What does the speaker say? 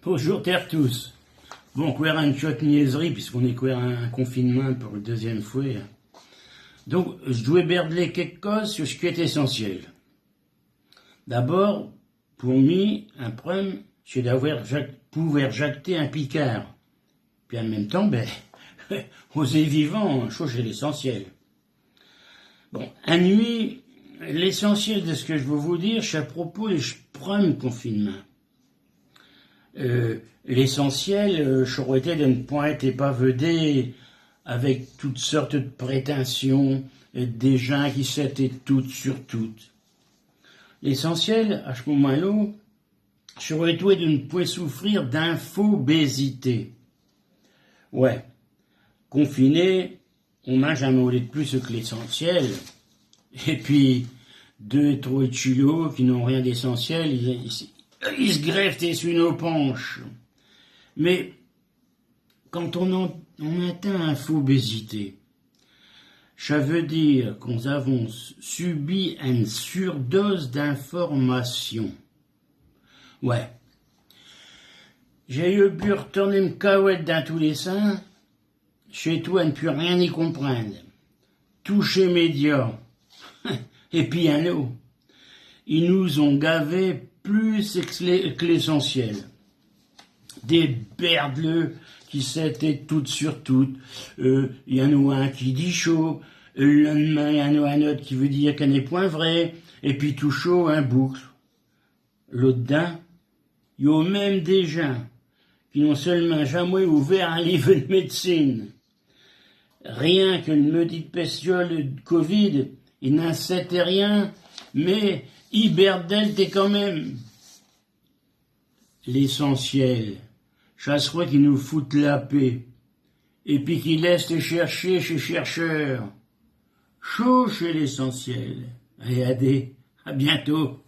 Bonjour terre tous. Bon, couer une chouette niaiserie, puisqu'on est couer un confinement pour le deuxième fois. Donc, je dois berdeler quelque chose sur ce qui est essentiel. D'abord, pour moi, un problème, c'est d'avoir pouvoir jacter un picard. Puis en même temps, oser vivant, chose c'est l'essentiel. Bon, à nuit, l'essentiel de ce que je veux vous dire, c'est à propos du premier confinement. L'essentiel, j'aurais été de ne pas être épavedé avec toutes sortes de prétentions, des gens qui s'étaient toutes sur toutes. L'essentiel, à ce moment-là, j'aurais été de ne pas souffrir d'infobésité. Ouais, confiné, on mange un mot de plus que l'essentiel, et puis 2-3 chulots qui n'ont rien d'essentiel, ils se greffent sur nos penches. Mais quand on atteint infobésité, ça veut dire qu'on avons subi une surdose d'informations. Ouais. J'ai eu pu retourner me caouette dans tous les sens, chez toi ne plus rien y comprendre. Toucher médias, et puis un autre. Ils nous ont gavés plus que l'essentiel. Des berdeleux qui s'étaient toutes sur toutes. Il y en a un qui dit chaud, le lendemain il y en a un autre qui veut dire qu'elle n'est point vrai, et puis tout chaud, un boucle. L'autre d'un, il y a même des gens qui n'ont seulement jamais ouvert un livre de médecine. Rien que une maudite bestiole de Covid, ils n'en savaient rien, mais ils berdelent quand même. L'essentiel, ça serait qu'ils nous foutent la paix, et puis qu'ils laissent les chercher chez chercheurs. Chaud chez l'essentiel. Allez, à bientôt.